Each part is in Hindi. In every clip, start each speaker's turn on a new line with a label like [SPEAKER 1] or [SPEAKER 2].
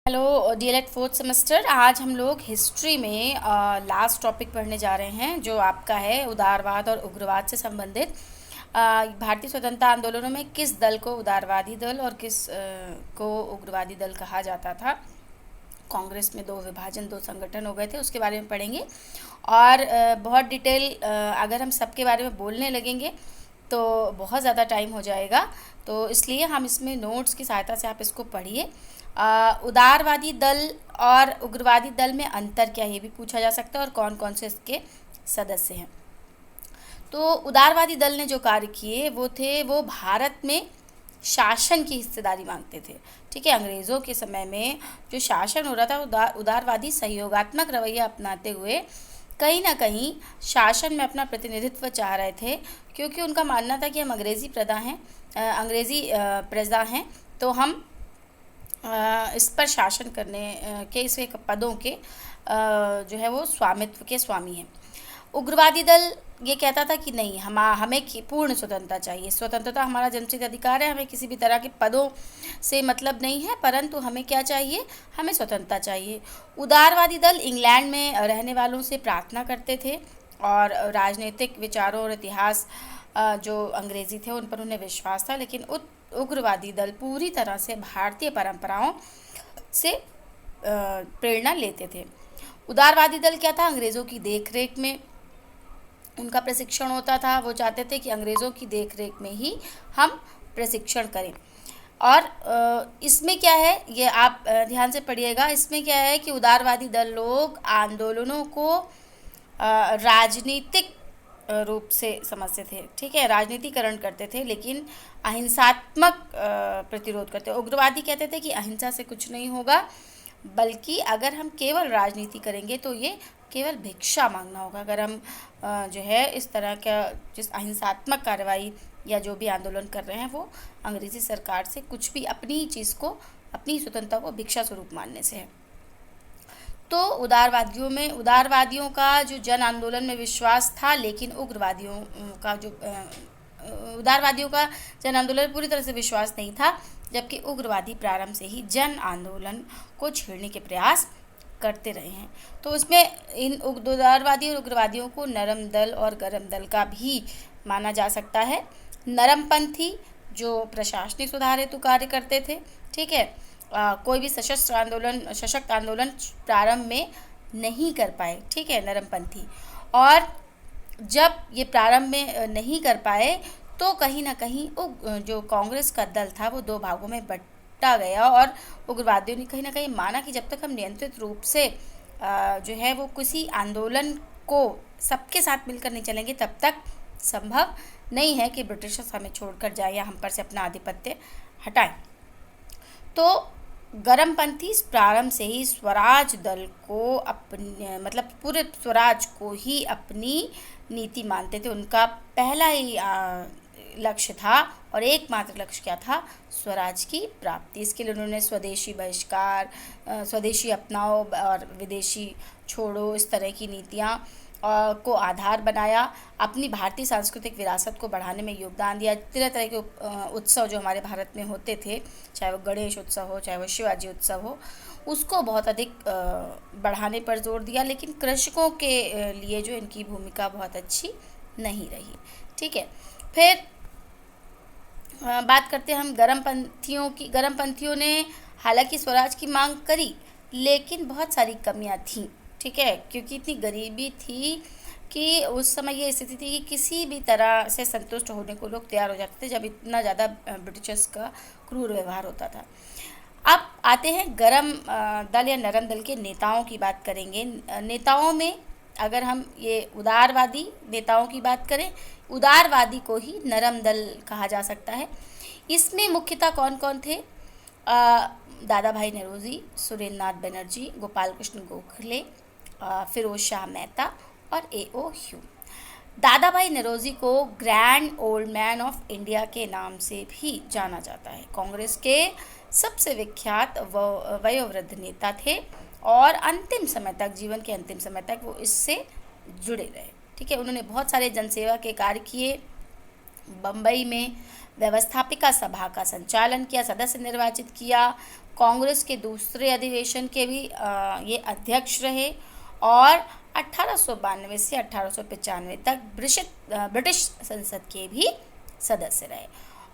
[SPEAKER 1] Hello DElEd fourth semester. आज हम लोग हिस्ट्री में लास्ट टॉपिक पढ़ने जा रहे हैं जो आपका है उदारवाद और उग्रवाद से संबंधित। भारतीय स्वतंत्रता आंदोलनों में किस दल को उदारवादी दल और किस को उग्रवादी दल कहा जाता था। कांग्रेस में दो विभाजन, दो संगठन हो गए थे, उसके बारे में पढ़ेंगे। और बहुत डिटेल अगर हम सबके बारे में बोलने लगेंगे तो बहुत ज़्यादा टाइम हो जाएगा, तो इसलिए हम इसमें नोट्स की सहायता से आप इसको पढ़िए। उदारवादी दल और उग्रवादी दल में अंतर क्या है ये भी पूछा जा सकता है, और कौन कौन से इसके सदस्य हैं। तो उदारवादी दल ने जो कार्य किए वो भारत में शासन की हिस्सेदारी मांगते थे। ठीक है, अंग्रेज़ों के समय में जो शासन हो रहा था उदारवादी सहयोगात्मक रवैया अपनाते हुए कहीं ना कहीं शासन में अपना प्रतिनिधित्व चाह रहे थे, क्योंकि उनका मानना था कि हम अंग्रेज़ी प्रजा हैं, तो हम इस पर शासन करने के इस पदों के जो है वो स्वामित्व के स्वामी हैं। उग्रवादी दल ये कहता था कि नहीं, हमें पूर्ण स्वतंत्रता चाहिए, स्वतंत्रता हमारा जन्मसिद्ध अधिकार है, हमें किसी भी तरह के पदों से मतलब नहीं है, परंतु हमें क्या चाहिए, हमें स्वतंत्रता चाहिए। उदारवादी दल इंग्लैंड में रहने वालों से प्रार्थना करते थे और राजनीतिक विचारों और इतिहास जो अंग्रेज़ी थे उन पर उन्हें विश्वास था, लेकिन उग्रवादी दल पूरी तरह से भारतीय परंपराओं से प्रेरणा लेते थे। उदारवादी दल क्या था, अंग्रेज़ों की देखरेख में उनका प्रशिक्षण होता था। वो चाहते थे कि अंग्रेज़ों की देखरेख में ही हम प्रशिक्षण करें। और इसमें क्या है, ये आप ध्यान से पढ़िएगा, इसमें क्या है कि उदारवादी दल लोग आंदोलनों को राजनीतिक रूप से समझते थे। ठीक है, राजनीतिकरण करते थे, लेकिन अहिंसात्मक प्रतिरोध करते। उग्रवादी कहते थे कि अहिंसा से कुछ नहीं होगा, बल्कि अगर हम केवल राजनीति करेंगे तो ये केवल भिक्षा मांगना होगा। अगर हम जो है इस तरह का जिस अहिंसात्मक कार्रवाई या जो भी आंदोलन कर रहे हैं वो अंग्रेज़ी सरकार से कुछ भी अपनी चीज़ को, अपनी स्वतंत्रता को भिक्षा स्वरूप मानने से है। तो उदारवादियों का जो जन आंदोलन में विश्वास था, लेकिन उदारवादियों का जन आंदोलन पूरी तरह से विश्वास नहीं था, जबकि उग्रवादी प्रारंभ से ही जन आंदोलन को छेड़ने के प्रयास करते रहे हैं। तो इसमें इन उदारवादी और उग्रवादियों को नरम दल और गरम दल का भी माना जा सकता है। नरमपंथी जो प्रशासनिक सुधार हेतु कार्य करते थे। ठीक है, कोई भी सशक्त आंदोलन प्रारंभ में नहीं कर पाए। ठीक है, नरमपंथी। और जब ये प्रारंभ में नहीं कर पाए तो कहीं ना कहीं जो कांग्रेस का दल था वो दो भागों में बंटा गया, और उग्रवादियों ने कहीं ना कहीं माना कि जब तक हम नियंत्रित रूप से जो है वो किसी आंदोलन को सबके साथ मिलकर नहीं चलेंगे, तब तक संभव नहीं है कि ब्रिटिशर्स हमें छोड़कर जाए या हम पर से अपना आधिपत्य हटाएं। तो गरमपंथी प्रारंभ से ही स्वराज दल को मतलब पूरे स्वराज को ही अपनी नीति मानते थे। उनका पहला ही लक्ष्य था और एकमात्र लक्ष्य क्या था, स्वराज की प्राप्ति। इसके लिए उन्होंने स्वदेशी बहिष्कार, स्वदेशी अपनाओ और विदेशी छोड़ो, इस तरह की नीतियाँ को आधार बनाया। अपनी भारतीय सांस्कृतिक विरासत को बढ़ाने में योगदान दिया। तरह तरह के उत्सव जो हमारे भारत में होते थे, चाहे वो गणेश उत्सव हो, चाहे वो शिवाजी उत्सव हो, उसको बहुत अधिक बढ़ाने पर जोर दिया। लेकिन कृषकों के लिए जो इनकी भूमिका बहुत अच्छी नहीं रही। ठीक है, फिर बात करते हैं हम गरमपंथियों की। गरमपंथियों ने हालांकि स्वराज की मांग करी, लेकिन बहुत सारी कमियां थीं। ठीक है, क्योंकि इतनी गरीबी थी कि उस समय ये स्थिति थी कि किसी भी तरह से संतुष्ट होने को लोग तैयार हो जाते थे, जब इतना ज़्यादा ब्रिटिशर्स का क्रूर व्यवहार होता था। अब आते हैं गरम दल या नरम दल के नेताओं की बात करेंगे। नेताओं में अगर हम ये उदारवादी नेताओं की बात करें, उदारवादी को ही नरम दल कहा जा सकता है। इसमें मुख्यतः कौन कौन थे, दादा भाई नौरोजी, सुरेंद्र नाथ बनर्जी, गोपाल कृष्ण गोखले, फिरोज शाह मेहता और A.O. ह्यूम। दादा भाई नौरोजी को grand old man of India के नाम से भी जाना जाता है। कांग्रेस के सबसे विख्यात वयोवृद्ध नेता थे और अंतिम समय तक, जीवन के अंतिम समय तक वो इससे जुड़े रहे। ठीक है, उन्होंने बहुत सारे जनसेवा के कार्य किए। बम्बई में व्यवस्थापिका सभा का संचालन किया, सदस्य निर्वाचित किया। कांग्रेस के दूसरे अधिवेशन के भी ये अध्यक्ष रहे और 1892 से 1895 तक ब्रिटिश संसद के भी सदस्य रहे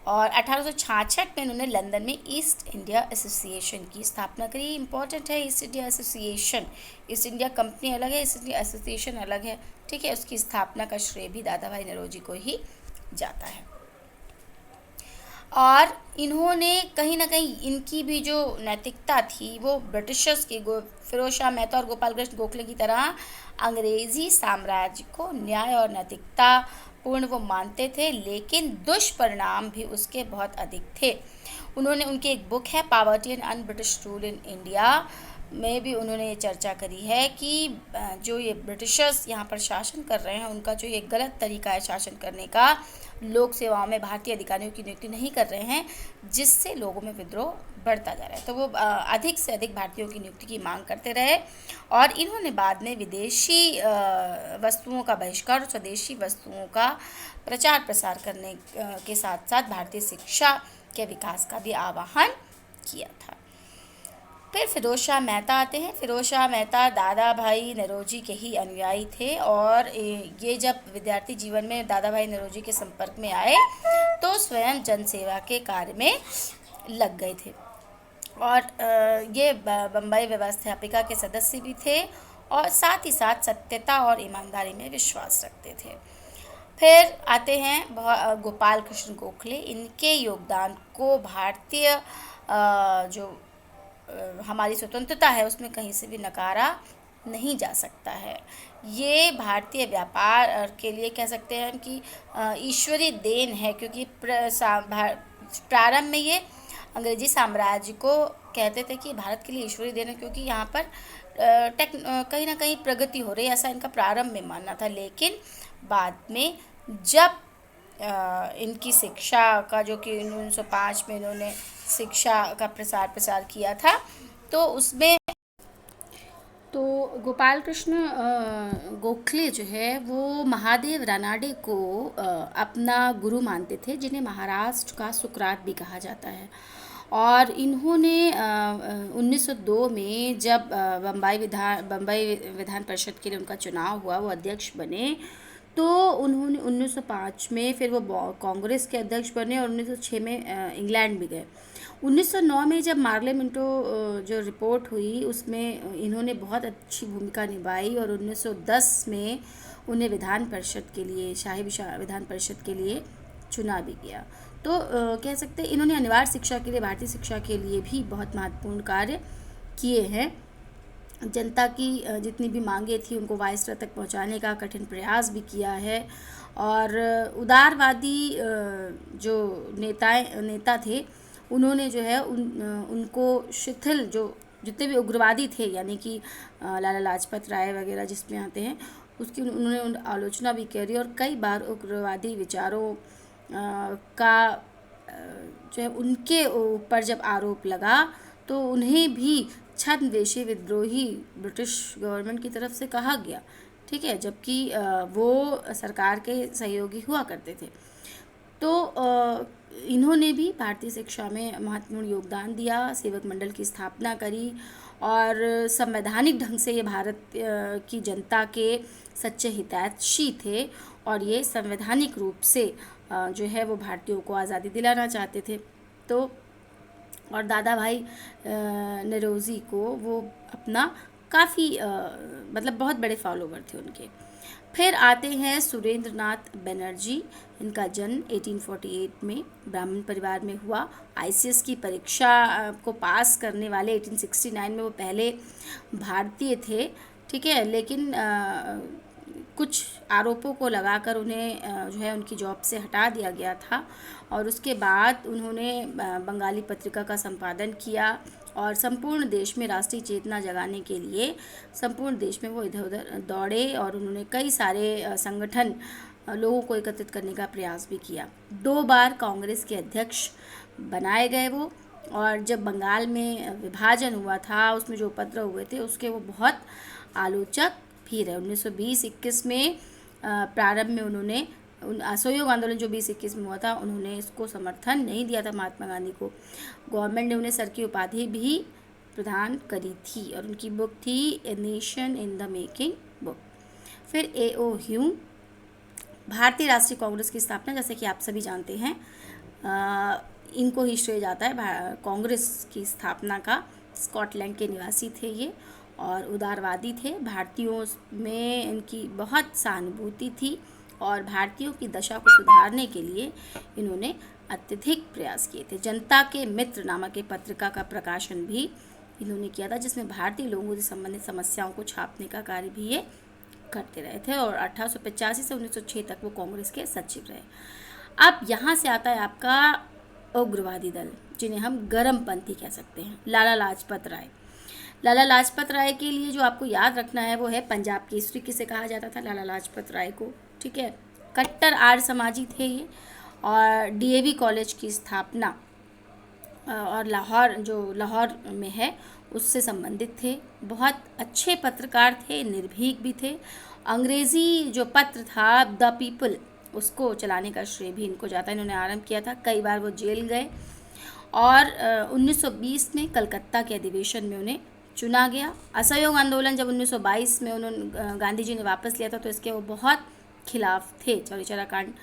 [SPEAKER 1] और 1866 में उन्होंने लंदन में ईस्ट इंडिया एसोसिएशन की स्थापना करी। इम्पोर्टेंट है east India association, east India company अलग है, ईस्ट इंडिया एसोसिएशन अलग है, ठीक है। उसकी स्थापना का श्रेय भी दादा भाई नौरोजी को ही जाता है। और इन्होंने कहीं ना कहीं इनकी भी जो नैतिकता थी वो ब्रिटिशर्स की, फिरोज शाह मेहता और गोपाल कृष्ण गोखले की तरह अंग्रेज़ी साम्राज्य को न्याय और नैतिकता पूर्ण वो मानते थे, लेकिन दुष्परिणाम भी उसके बहुत अधिक थे। उन्होंने, उनकी एक बुक है poverty and un British rule in India में भी उन्होंने ये चर्चा करी है कि जो ये ब्रिटिशर्स यहाँ पर शासन कर रहे हैं उनका जो ये गलत तरीका है शासन करने का, लोक सेवाओं में भारतीय अधिकारियों की नियुक्ति नहीं कर रहे हैं, जिससे लोगों में विद्रोह बढ़ता जा रहा है। तो वो अधिक से अधिक भारतीयों की नियुक्ति की मांग करते रहे और इन्होंने बाद में विदेशी वस्तुओं का बहिष्कार और स्वदेशी वस्तुओं का प्रचार प्रसार करने के साथ साथ भारतीय शिक्षा के विकास का भी आह्वान किया था। फिर फिरोज शाह मेहता आते हैं। फिरोज शाह मेहता दादा भाई नौरोजी के ही अनुयायी थे और ये जब विद्यार्थी जीवन में दादा भाई नौरोजी के संपर्क में आए तो स्वयं जनसेवा के कार्य में लग गए थे और ये बम्बई व्यवस्थापिका के सदस्य भी थे और साथ ही साथ सत्यता और ईमानदारी में विश्वास रखते थे। फिर आते हैं गोपाल कृष्ण गोखले। इनके योगदान को भारतीय जो हमारी स्वतंत्रता है उसमें कहीं से भी नकारा नहीं जा सकता है। ये भारतीय व्यापार के लिए कह सकते हैं कि ईश्वरीय देन है, क्योंकि प्रारंभ में ये अंग्रेजी साम्राज्य को कहते थे कि भारत के लिए ईश्वरीय देन है, क्योंकि यहाँ पर कहीं ना कहीं प्रगति हो रही है, ऐसा इनका प्रारंभ में मानना था। लेकिन बाद में जब इनकी शिक्षा का जो कि 1905 में इन्होंने शिक्षा का प्रसार किया था तो उसमें तो गोपाल कृष्ण गोखले जो है वो महादेव रानाडे को अपना गुरु मानते थे, जिन्हें महाराष्ट्र का सुकरात भी कहा जाता है। और इन्होंने 1902 में जब बम्बई विधान परिषद के लिए उनका चुनाव हुआ, वो अध्यक्ष बने, तो उन्होंने 1905 में फिर वो कांग्रेस के अध्यक्ष बने और 1906 में इंग्लैंड भी गए। 1909 में जब मार्ले मिंटो जो रिपोर्ट हुई उसमें इन्होंने बहुत अच्छी भूमिका निभाई और 1910 में उन्हें विधान परिषद के लिए, शाही विधान परिषद के लिए चुना भी गया। तो कह सकते हैं इन्होंने अनिवार्य शिक्षा के लिए, भारतीय शिक्षा के लिए भी बहुत महत्वपूर्ण कार्य किए हैं। जनता की जितनी भी मांगे थी उनको वायसराय तक पहुंचाने का कठिन प्रयास भी किया है और उदारवादी जो नेता थे उन्होंने जो है उनको शिथिल, जो जितने भी उग्रवादी थे यानी कि लाला लाजपत राय वगैरह जिसमें आते हैं, उसकी उन्होंने आलोचना भी करी और कई बार उग्रवादी विचारों का जो है उनके ऊपर जब आरोप लगा तो उन्हें भी छद्मवेशी विद्रोही ब्रिटिश गवर्नमेंट की तरफ से कहा गया, ठीक है, जबकि वो सरकार के सहयोगी हुआ करते थे। तो इन्होंने भी भारतीय शिक्षा में महत्वपूर्ण योगदान दिया, सेवक मंडल की स्थापना करी और संवैधानिक ढंग से ये भारत की जनता के सच्चे हितैषी थे और ये संवैधानिक रूप से जो है वो भारतीयों को आज़ादी दिलाना चाहते थे। तो और दादा भाई नौरोजी को वो अपना काफ़ी मतलब बहुत बड़े फॉलोवर थे उनके। फिर आते हैं सुरेंद्र नाथ बनर्जी। इनका जन्म 1848 में ब्राह्मण परिवार में हुआ। आईसीएस की परीक्षा को पास करने वाले 1869 में वो पहले भारतीय थे, ठीक है, लेकिन कुछ आरोपों को लगाकर उन्हें जो है उनकी जॉब से हटा दिया गया था और उसके बाद उन्होंने बंगाली पत्रिका का संपादन किया और संपूर्ण देश में राष्ट्रीय चेतना जगाने के लिए संपूर्ण देश में वो इधर उधर दौड़े और उन्होंने कई सारे संगठन लोगों को एकत्रित करने का प्रयास भी किया। 2 बार कांग्रेस के अध्यक्ष बनाए गए वो, और जब बंगाल में विभाजन हुआ था उसमें जो उपद्रव हुए थे उसके वो बहुत आलोचक भी रहे। 1920-21 में प्रारंभ में उन्होंने असहयोग आंदोलन जो 2021 में हुआ था, उन्होंने इसको समर्थन नहीं दिया था महात्मा गांधी को। गवर्नमेंट ने उन्हें सर की उपाधि भी प्रदान करी थी और उनकी बुक थी a nation in the making book. फिर A.O. ह्यूम, भारतीय राष्ट्रीय कांग्रेस की स्थापना, जैसे कि आप सभी जानते हैं, इनको ही श्रेय जाता है कांग्रेस की स्थापना का। स्कॉटलैंड के निवासी थे ये और उदारवादी थे। भारतीयों में इनकी बहुत सहानुभूति थी और भारतीयों की दशा को सुधारने के लिए इन्होंने अत्यधिक प्रयास किए थे। जनता के मित्र नामक एक पत्रिका का प्रकाशन भी इन्होंने किया था, जिसमें भारतीय लोगों से संबंधित समस्याओं को छापने का कार्य भी ये करते रहे थे और 1885 से 1906 तक वो कांग्रेस के सचिव रहे। अब यहाँ से आता है आपका उग्रवादी दल, जिन्हें हम गरमपंथी कह सकते हैं। लाला लाजपत राय। लाला लाजपत राय के लिए जो आपको याद रखना है वो है पंजाब केसरी। किसे कहा जाता था? लाला लाजपत राय को। ठीक है, कट्टर आर्य समाजी थे ये और DAV कॉलेज की स्थापना और लाहौर में है उससे संबंधित थे। बहुत अच्छे पत्रकार थे, निर्भीक भी थे। अंग्रेज़ी जो पत्र था द पीपल, उसको चलाने का श्रेय भी इनको जाता है। इन्होंने आरंभ किया था, कई बार वो जेल गए और 1920 में कलकत्ता के अधिवेशन में उन्हें चुना गया। असहयोग आंदोलन जब 1922 में उन्होंने गांधी जी ने वापस लिया था तो इसके वो बहुत खिलाफ थे। चौरी चौरा कांड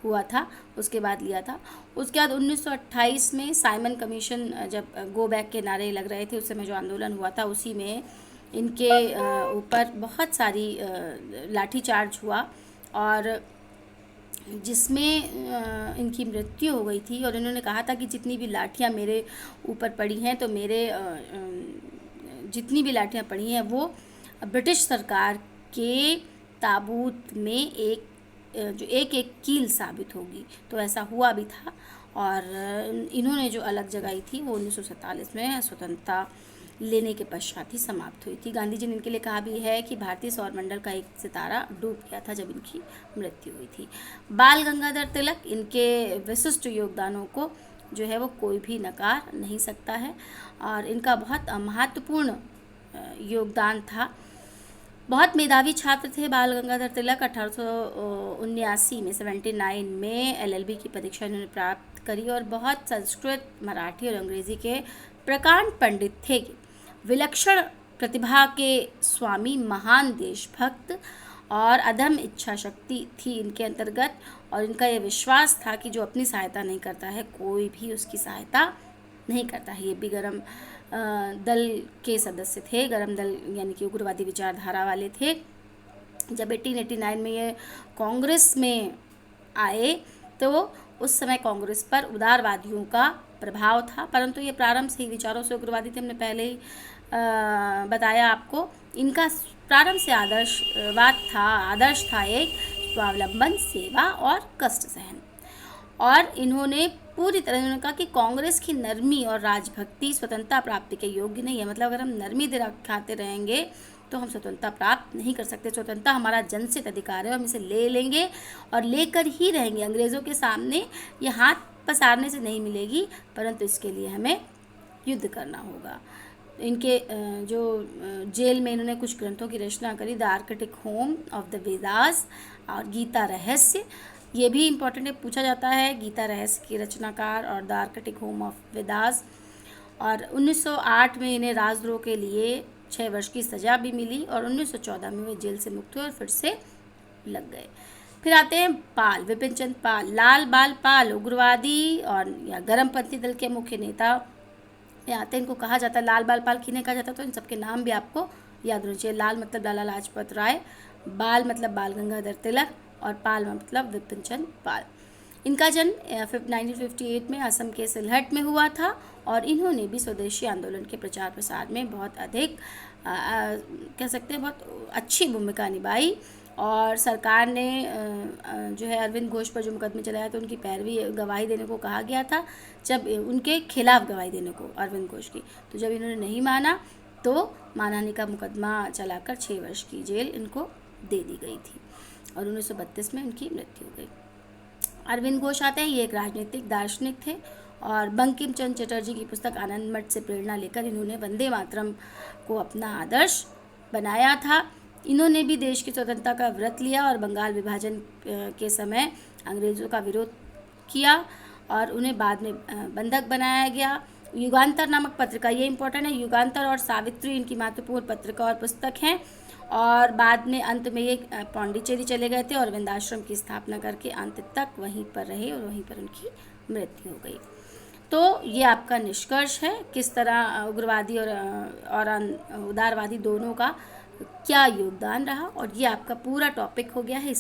[SPEAKER 1] हुआ था, उसके बाद लिया था। उसके बाद 1928 में साइमन कमीशन जब गो बैक के नारे लग रहे थे, उस समय जो आंदोलन हुआ था उसी में इनके ऊपर बहुत सारी लाठीचार्ज हुआ और जिसमें इनकी मृत्यु हो गई थी। और इन्होंने कहा था कि जितनी भी लाठियाँ मेरे ऊपर पड़ी हैं तो जितनी भी लाठियाँ पड़ी हैं वो ब्रिटिश सरकार के ताबूत में एक कील साबित होगी। तो ऐसा हुआ भी था और इन्होंने जो अलग जगाई थी वो 1947 में स्वतंत्रता लेने के पश्चात ही समाप्त हुई थी। गांधी जी ने इनके लिए कहा भी है कि भारतीय सौरमंडल का एक सितारा डूब गया था जब इनकी मृत्यु हुई थी। बाल गंगाधर तिलक, इनके विशिष्ट योगदानों को जो है वो कोई भी नकार नहीं सकता है और इनका बहुत महत्वपूर्ण योगदान था। बहुत मेधावी छात्र थे बाल गंगाधर तिलक। 1879 में 79 में LLB की परीक्षा इन्होंने प्राप्त करी और बहुत संस्कृत, मराठी और अंग्रेजी के प्रकांड पंडित थे। विलक्षण प्रतिभा के स्वामी, महान देशभक्त और अदम्य इच्छा शक्ति थी इनके अंतर्गत और इनका यह विश्वास था कि जो अपनी सहायता नहीं करता है कोई भी उसकी सहायता नहीं करता है। ये भी गरम दल के सदस्य थे। गरम दल यानी कि उग्रवादी विचारधारा वाले थे। जब 1889 में ये कांग्रेस में आए तो उस समय कांग्रेस पर उदारवादियों का प्रभाव था, परंतु ये प्रारंभ से ही विचारों से उग्रवादी थे। हमने पहले ही बताया आपको। इनका प्रारंभ से आदर्श था एक स्वावलंबन, सेवा और कष्ट सहन। और इन्होंने पूरी तरह इन्होंने कहा कि कांग्रेस की नरमी और राजभक्ति स्वतंत्रता प्राप्ति के योग्य नहीं है। मतलब अगर हम नरमी दिखाते रहेंगे तो हम स्वतंत्रता प्राप्त नहीं कर सकते। स्वतंत्रता हमारा जनसित अधिकार है, हम इसे ले लेंगे और लेकर ही रहेंगे। अंग्रेज़ों के सामने ये हाथ पसारने से नहीं मिलेगी, परंतु इसके लिए हमें युद्ध करना होगा। इनके जो जेल में इन्होंने कुछ ग्रंथों की रचना करी, the Arctic home of the Vedas और गीता रहस्य। ये भी इम्पोर्टेंट है, पूछा जाता है गीता रहस्य की रचनाकार और the Arctic home of Vedas. और 1908 में इन्हें राजद्रोह के लिए 6 वर्ष की सज़ा भी मिली और 1914 में वे जेल से मुक्त हुए और फिर से लग गए। फिर आते हैं पाल, विपिन चंद्र पाल। लाल बाल पाल उग्रवादी और या गरमपंथी दल के मुख्य नेता में आते हैं। इनको कहा जाता है लाल बाल पाल किन्हें कहा जाता है, तो इन सबके नाम भी आपको याद होने चाहिए। लाल मतलब लाला लाजपत राय, बाल मतलब बाल गंगाधर तिलक और पाल मतलब विपिन चंद्र पाल। इनका जन्म 1958 में असम के सिलहट में हुआ था और इन्होंने भी स्वदेशी आंदोलन के प्रचार प्रसार में बहुत अधिक कह सकते हैं बहुत अच्छी भूमिका निभाई। और सरकार ने जो है अरविंद घोष पर जो मुकदमे चलाया तो उनकी पैरवी गवाही देने को कहा गया था, जब उनके खिलाफ गवाही देने को अरविंद घोष की। तो जब इन्होंने नहीं माना तो मानहानि का मुकदमा चलाकर 6 वर्ष की जेल इनको दे दी गई थी और 1932 में उनकी मृत्यु हो गई। अरविंद घोष आते हैं, ये एक राजनीतिक दार्शनिक थे और बंकिम चंद्र चटर्जी की पुस्तक आनंद मठ से प्रेरणा लेकर इन्होंने वंदे मातरम को अपना आदर्श बनाया था। इन्होंने भी देश की स्वतंत्रता का व्रत लिया और बंगाल विभाजन के समय अंग्रेज़ों का विरोध किया और उन्हें बाद में बंधक बनाया गया। युगांतर नामक पत्रिका, ये इम्पोर्टेंट है, युगांतर और सावित्री इनकी महत्वपूर्ण पत्रिका और पुस्तक हैं। और बाद में अंत में ये पौंडीचेरी चले गए थे और वृंदाश्रम की स्थापना करके अंत तक वहीं पर रहे और वहीं पर उनकी मृत्यु हो गई। तो ये आपका निष्कर्ष है किस तरह उग्रवादी और उदारवादी दोनों का क्या योगदान रहा, और ये आपका पूरा टॉपिक हो गया है।